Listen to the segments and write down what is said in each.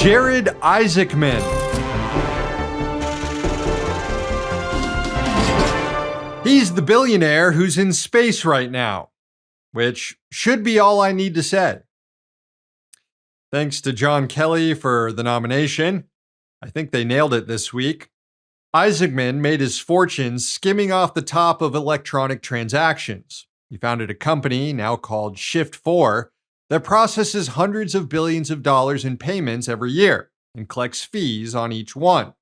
Jared Isaacman. He's the billionaire who's in space right now, which should be all I need to say. Thanks to John Kelly for the nomination. I think they nailed it this week. Isaacman made his fortune skimming off the top of electronic transactions. He founded a company, now called Shift4, that processes hundreds of billions of dollars in payments every year and collects fees on each one.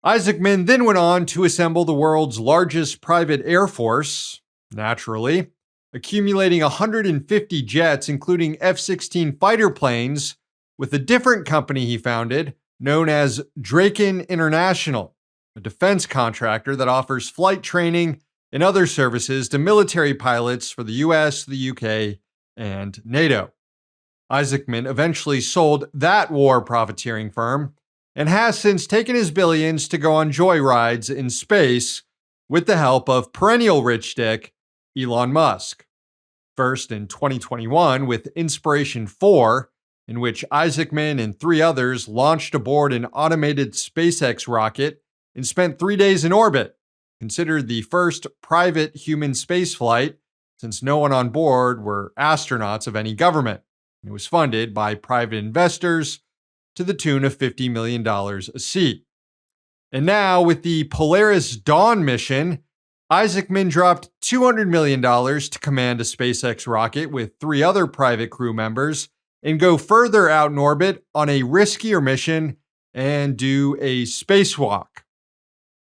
Isaacman then went on to assemble the world's largest private air force, naturally, accumulating 150 jets, including F-16 fighter planes, with a different company he founded known as Draken International, a defense contractor that offers flight training and other services to military pilots for the US, the UK, and NATO. Isaacman eventually sold that war profiteering firm and has since taken his billions to go on joyrides in space with the help of perennial rich dick Elon Musk. First in 2021 with Inspiration 4, in which Isaacman and 3 others launched aboard an automated SpaceX rocket and spent 3 days in orbit, considered the first private human spaceflight since no one on board were astronauts of any government. It was funded by private investors to the tune of $50 million a seat. And now, with the Polaris Dawn mission, Isaacman dropped $200 million to command a SpaceX rocket with 3 other private crew members and go further out in orbit on a riskier mission and do a spacewalk.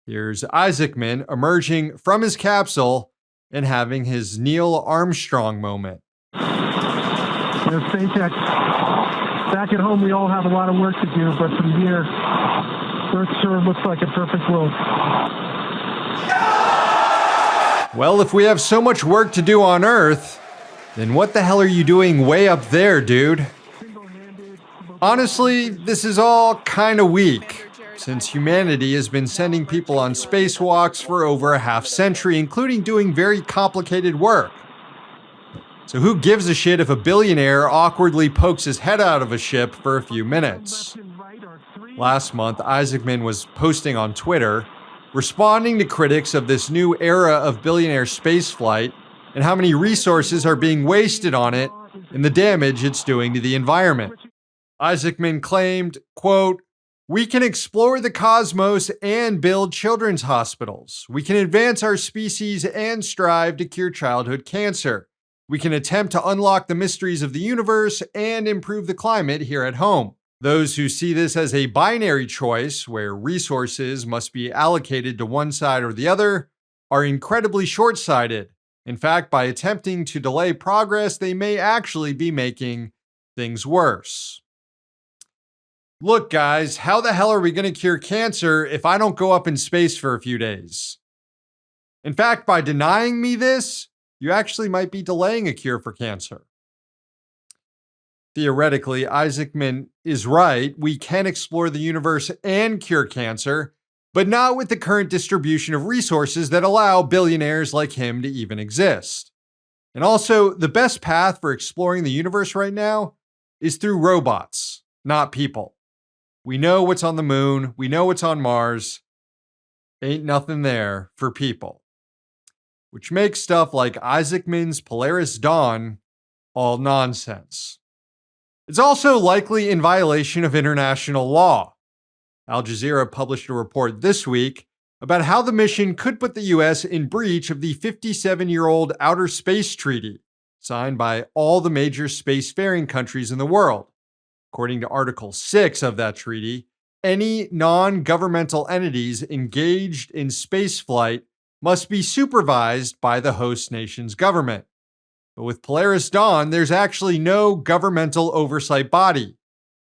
Here's Isaacman emerging from his capsule and having his Neil Armstrong moment. There's SpaceX. Back at home, we all have a lot of work to do, but from here, Earth sure looks like a perfect world. Well, if we have so much work to do on Earth, then what the hell are you doing way up there, dude? Honestly, this is all kind of weak, since humanity has been sending people on spacewalks for over a half century, including doing very complicated work. So who gives a shit if a billionaire awkwardly pokes his head out of a ship for a few minutes? Last month, Isaacman was posting on Twitter, responding to critics of this new era of billionaire spaceflight and how many resources are being wasted on it and the damage it's doing to the environment. Isaacman claimed, quote, "We can explore the cosmos and build children's hospitals. We can advance our species and strive to cure childhood cancer. We can attempt to unlock the mysteries of the universe and improve the climate here at home. Those who see this as a binary choice, where resources must be allocated to one side or the other, are incredibly short-sighted. In fact, by attempting to delay progress, they may actually be making things worse. Look, guys, how the hell are we going to cure cancer if I don't go up in space for a few days? In fact, by denying me this, you actually might be delaying a cure for cancer." Theoretically, Isaacman is right. We can explore the universe and cure cancer, but not with the current distribution of resources that allow billionaires like him to even exist. And also, the best path for exploring the universe right now is through robots, not people. We know what's on the moon. We know what's on Mars. Ain't nothing there for people. Which makes stuff like Isaacman's Polaris Dawn all nonsense. It's also likely in violation of international law. Al Jazeera published a report this week about how the mission could put the US in breach of the 57-year-old Outer Space Treaty, signed by all the major spacefaring countries in the world. According to Article 6 of that treaty, any non-governmental entities engaged in spaceflight must be supervised by the host nation's government. But with Polaris Dawn, there's actually no governmental oversight body.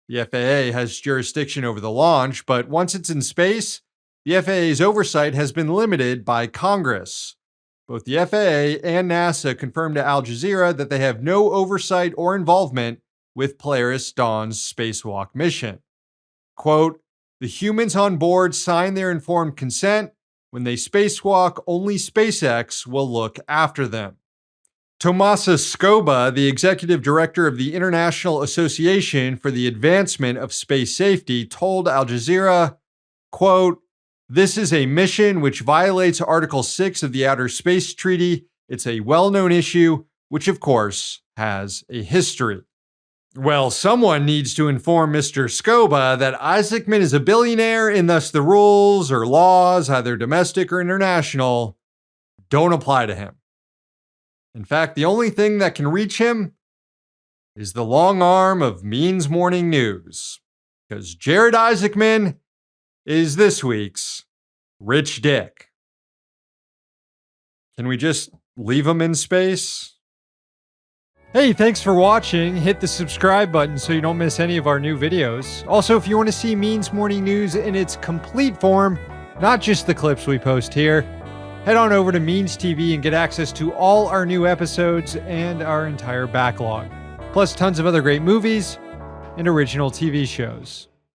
The FAA has jurisdiction over the launch, but once it's in space, the FAA's oversight has been limited by Congress. Both the FAA and NASA confirmed to Al Jazeera that they have no oversight or involvement with Polaris Dawn's spacewalk mission. Quote, "The humans on board sign their informed consent. When they spacewalk, only SpaceX will look after them." Tomasa Scoba, the executive director of the International Association for the Advancement of Space Safety, told Al Jazeera, quote, "This is a mission which violates Article 6 of the Outer Space Treaty. It's a well-known issue, which of course has a history." Well, someone needs to inform Mr. Scoba that Isaacman is a billionaire and thus the rules or laws, either domestic or international, don't apply to him. In fact, the only thing that can reach him is the long arm of Means Morning News, because Jared Isaacman is this week's rich dick. Can we just leave him in space? Hey, thanks for watching. Hit the subscribe button so you don't miss any of our new videos. Also, if you want to see Means Morning News in its complete form, not just the clips we post here, head on over to Means TV and get access to all our new episodes and our entire backlog, plus tons of other great movies and original TV shows.